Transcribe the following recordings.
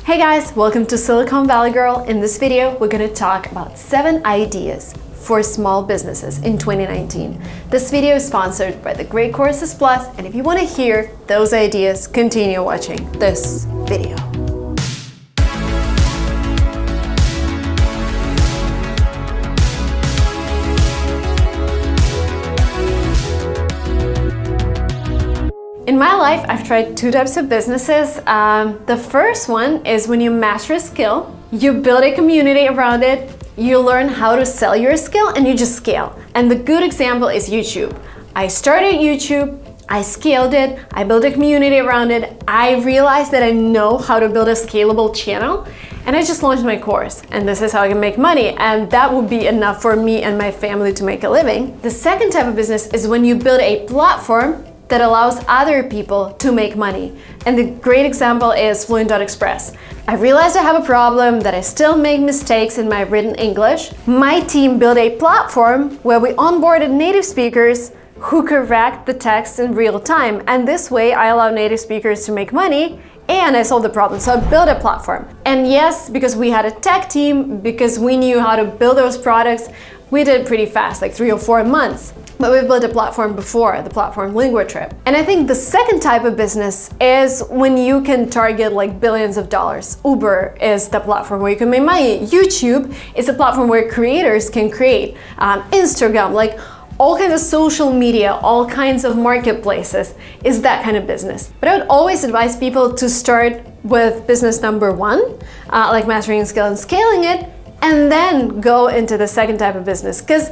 Hey guys, welcome to Silicon Valley Girl. In this video, we're gonna talk about 7 ideas for small businesses in 2019. This video is sponsored by the Great Courses Plus, and if you wanna hear those ideas, continue watching this video. In my life, I've tried 2 types of businesses. The first one is when you master a skill, you build a community around it, you learn how to sell your skill, and you just scale. And the good example is YouTube. I started YouTube, I scaled it, I built a community around it, I realized that I know how to build a scalable channel, and I just launched my course. And this is how I can make money, and that would be enough for me and my family to make a living. The second type of business is when you build a platform that allows other people to make money. And the great example is Fluent.Express. I realized I have a problem that I still make mistakes in my written English. My team built a platform where we onboarded native speakers who correct the text in real time. And this way I allow native speakers to make money and I solved the problem. So I built a platform. And yes, because we had a tech team, because we knew how to build those products, we did it pretty fast, like 3 or 4 months. But we've built a platform before, the platform LinguaTrip. And I think the second type of business is when you can target like billions of dollars. Uber is the platform where you can make money. YouTube is a platform where creators can create. Instagram, like all kinds of social media, all kinds of marketplaces is that kind of business. But I would always advise people to start with business number 1, like mastering a skill and scaling it, and then go into the second type of business, because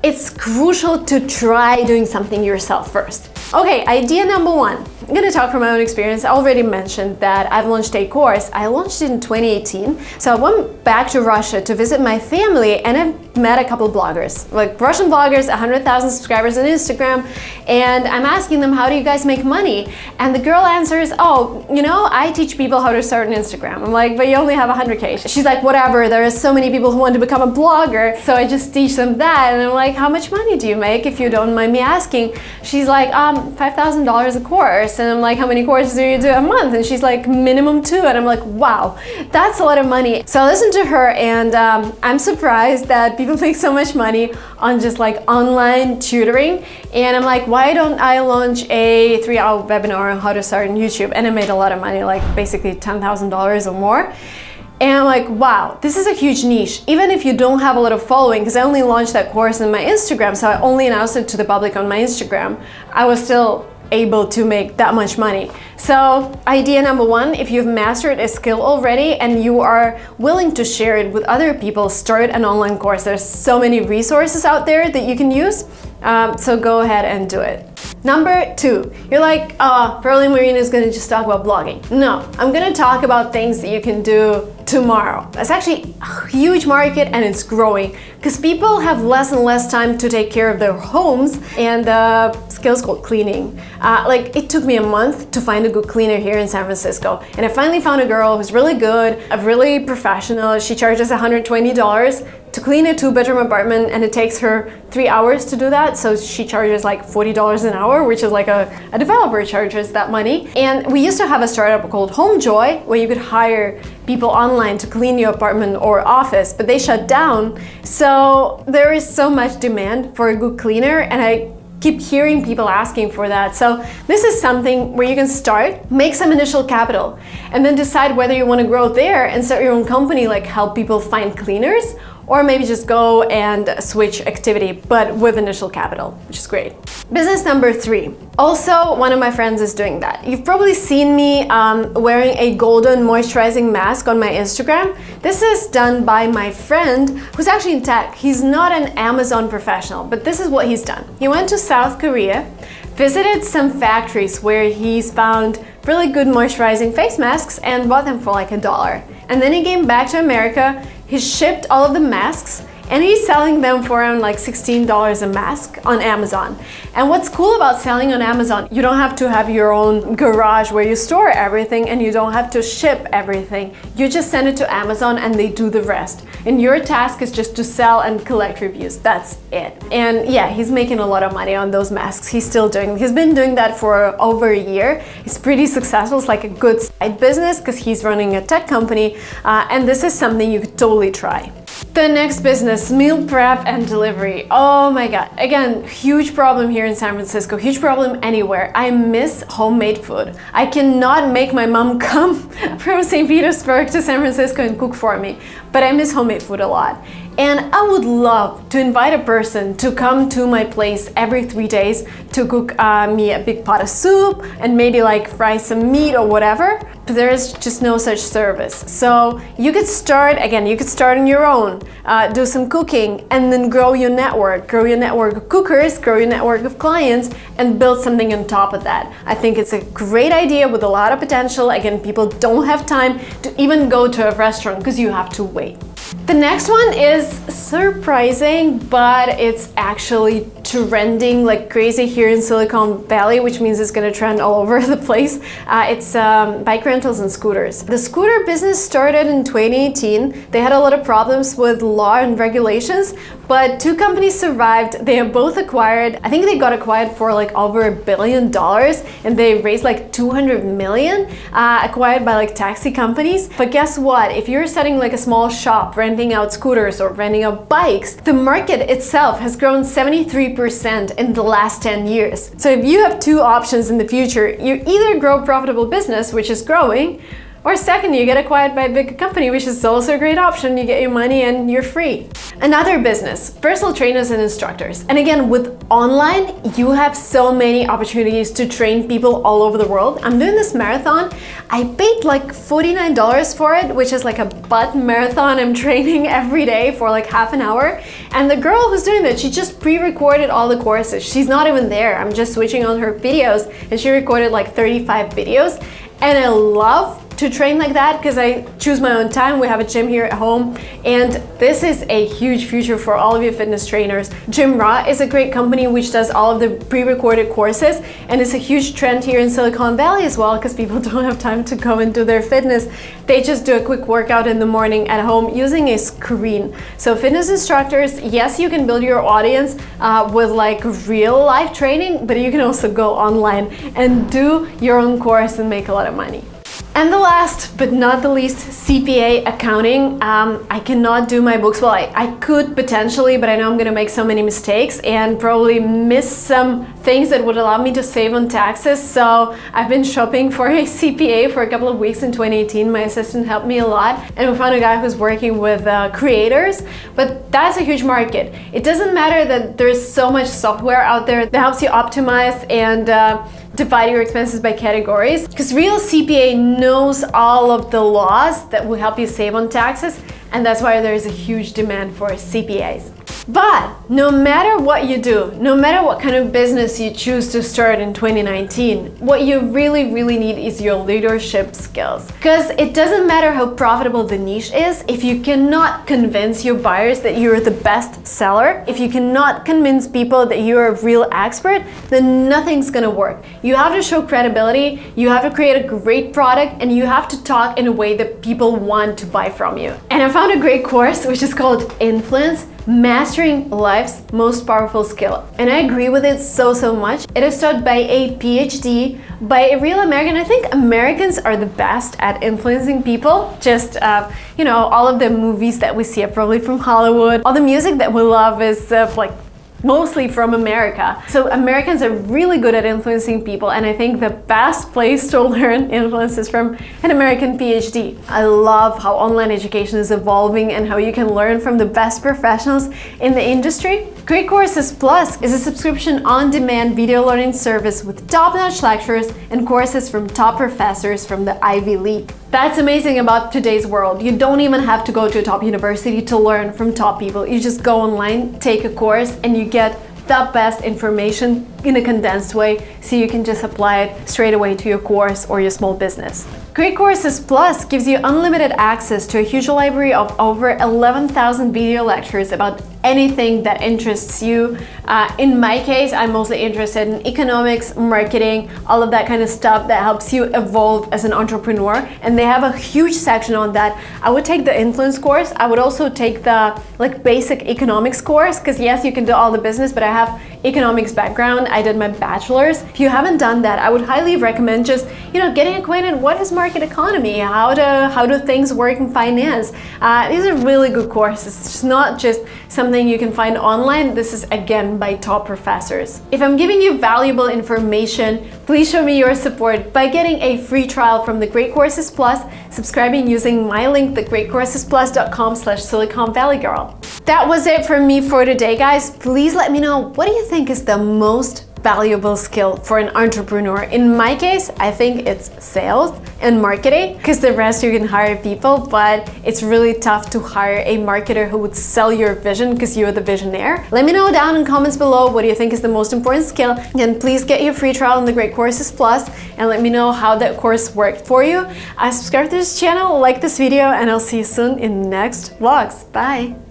it's crucial to try doing something yourself first. Okay, idea number 1. I'm gonna talk from my own experience. I already mentioned that I've launched a course. I launched it in 2018. So I went back to Russia to visit my family and I met a couple of bloggers, like Russian bloggers, 100,000 subscribers on Instagram. And I'm asking them, how do you guys make money? And the girl answers, oh, you know, I teach people how to start an Instagram. I'm like, but you only have 100K. She's like, whatever, there are so many people who want to become a blogger. So I just teach them that. And I'm like, how much money do you make, if you don't mind me asking? She's like, $5,000 a course. And I'm like, how many courses do you do a month? And she's like, minimum 2. And I'm like, wow, that's a lot of money. So I listened to her and I'm surprised that people make so much money on just like online tutoring. And I'm like, why don't I launch a 3-hour webinar on how to start on YouTube? And I made a lot of money, like basically $10,000 or more. And I'm like, wow, this is a huge niche. Even if you don't have a lot of following, because I only launched that course on my Instagram, so I only announced it to the public on my Instagram, I was still able to make that much money. So idea number 1, if you've mastered a skill already and you are willing to share it with other people, start an online course. There's so many resources out there that you can use, so go ahead and do it. Number 2, you're like, probably Marina is gonna just talk about blogging. No, I'm gonna talk about things that you can do tomorrow. That's actually a huge market and it's growing because people have less and less time to take care of their homes, and the skill's called cleaning. Like it took me a month to find a good cleaner here in San Francisco, and I finally found a girl who's really good, really professional. She charges $120 to clean a 2-bedroom apartment, and it takes her 3 hours to do that. So she charges like $40 an hour, which is like a developer charges that money. And we used to have a startup called HomeJoy where you could hire people online to clean your apartment or office, but they shut down. So there is so much demand for a good cleaner, and I keep hearing people asking for that. So this is something where you can start, make some initial capital, and then decide whether you want to grow there and start your own company, like help people find cleaners, or maybe just go and switch activity, but with initial capital, which is great. Business number 3. Also, one of my friends is doing that. You've probably seen me wearing a golden moisturizing mask on my Instagram. This is done by my friend who's actually in tech. He's not an Amazon professional, but this is what he's done. He went to South Korea, visited some factories where he's found really good moisturizing face masks and bought them for like $1. And then he came back to America. He shipped all of the masks and he's selling them for around like $16 a mask on Amazon. And what's cool about selling on Amazon, you don't have to have your own garage where you store everything, and you don't have to ship everything. You just send it to Amazon and they do the rest. And your task is just to sell and collect reviews. That's it. And yeah, he's making a lot of money on those masks. He's been doing that for over a year. It's pretty successful. It's like a good side business because he's running a tech company, and this is something you could totally try. The next business, meal prep and delivery. Oh my God. Again, huge problem here in San Francisco, huge problem anywhere. I miss homemade food. I cannot make my mom come from St. Petersburg to San Francisco and cook for me, but I miss homemade food a lot. And I would love to invite a person to come to my place every 3 days to cook me a big pot of soup and maybe like fry some meat or whatever. But there is just no such service. So you could start on your own, do some cooking, and then grow your network of cookers, grow your network of clients, and build something on top of that. I think it's a great idea with a lot of potential. Again, people don't have time to even go to a restaurant because you have to wait. The next one is surprising, but it's actually trending like crazy here in Silicon Valley, which means it's gonna trend all over the place. It's bike rentals and scooters. The scooter business started in 2018. They had a lot of problems with law and regulations, but two companies survived. They are both acquired. I think they got acquired for like over $1 billion, and they raised like 200 million, acquired by like taxi companies. But guess what? If you're setting like a small shop, renting out scooters or renting out bikes, the market itself has grown 73% in the last 10 years. So if you have two options in the future, you either grow a profitable business, which is growing, or second, you get acquired by a big company, which is also a great option. You get your money and you're free. Another business, personal trainers and instructors. And again, with online, you have so many opportunities to train people all over the world. I'm doing this marathon. I paid like $49 for it, which is like a butt marathon. I'm training every day for like half an hour. And the girl who's doing that, she just pre-recorded all the courses. She's not even there. I'm just switching on her videos, and she recorded like 35 videos. And I love to train like that because I choose my own time. We have a gym here at home, and this is a huge future for all of you fitness trainers. Gymra is a great company which does all of the pre-recorded courses, and it's a huge trend here in Silicon Valley as well because people don't have time to go and do their fitness. They just do a quick workout in the morning at home using a screen. So fitness instructors, yes, you can build your audience with like real life training, but you can also go online and do your own course and make a lot of money. And the last but not the least, CPA accounting. I cannot do my books. Well, I could potentially, but I know I'm gonna make so many mistakes and probably miss some things that would allow me to save on taxes. So I've been shopping for a CPA for a couple of weeks in 2018. My assistant helped me a lot, and we found a guy who's working with creators, but that's a huge market. It doesn't matter that there's so much software out there that helps you optimize and divide your expenses by categories, because real CPA knows all of the laws that will help you save on taxes, and that's why there is a huge demand for CPAs. But no matter what you do, no matter what kind of business you choose to start in 2019, what you really need is your leadership skills. Because it doesn't matter how profitable the niche is, if you cannot convince your buyers that you're the best seller, if you cannot convince people that you're a real expert, then nothing's gonna work. You have to show credibility, you have to create a great product, and you have to talk in a way that people want to buy from you. And I found a great course which is called Influence: Mastering Life's Most Powerful Skill. And I agree with it so much. It is taught by a PhD, by a real American. I think Americans are the best at influencing people. Just, all of the movies that we see are probably from Hollywood. All the music that we love is mostly from America. So Americans are really good at influencing people, and I think the best place to learn influence is from an American PhD. I love how online education is evolving and how you can learn from the best professionals in the industry. Great Courses Plus is a subscription on-demand video learning service with top-notch lectures and courses from top professors from the Ivy League. That's amazing about today's world. You don't even have to go to a top university to learn from top people. You just go online, take a course, and you get the best information in a condensed way so you can just apply it straight away to your course or your small business. Great Courses Plus gives you unlimited access to a huge library of over 11,000 video lectures about anything that interests you. In my case, I'm mostly interested in economics, marketing, all of that kind of stuff that helps you evolve as an entrepreneur. And they have a huge section on that. I would take the influence course. I would also take the basic economics course, because yes, you can do all the business, but I have economics background. I did my bachelor's. If you haven't done that, I would highly recommend just getting acquainted. What is market economy? How do things work in finance? These are really good courses. It's not just something you can find online. This is again by top professors. If I'm giving you valuable information, please show me your support by getting a free trial from the Great Courses Plus, subscribing using my link, thegreatcoursesplus.com/Silicon Valley Girl. That was it from me for today, guys. Please let me know, what do you think is the most valuable skill for an entrepreneur? In my case, I think it's sales and marketing, because the rest you can hire people, but it's really tough to hire a marketer who would sell your vision because you're the visionaire. Let me know down in comments below, what do you think is the most important skill? And please get your free trial on the Great Courses Plus and let me know how that course worked for you. Subscribe to this channel, like this video, and I'll see you soon in next vlogs. Bye!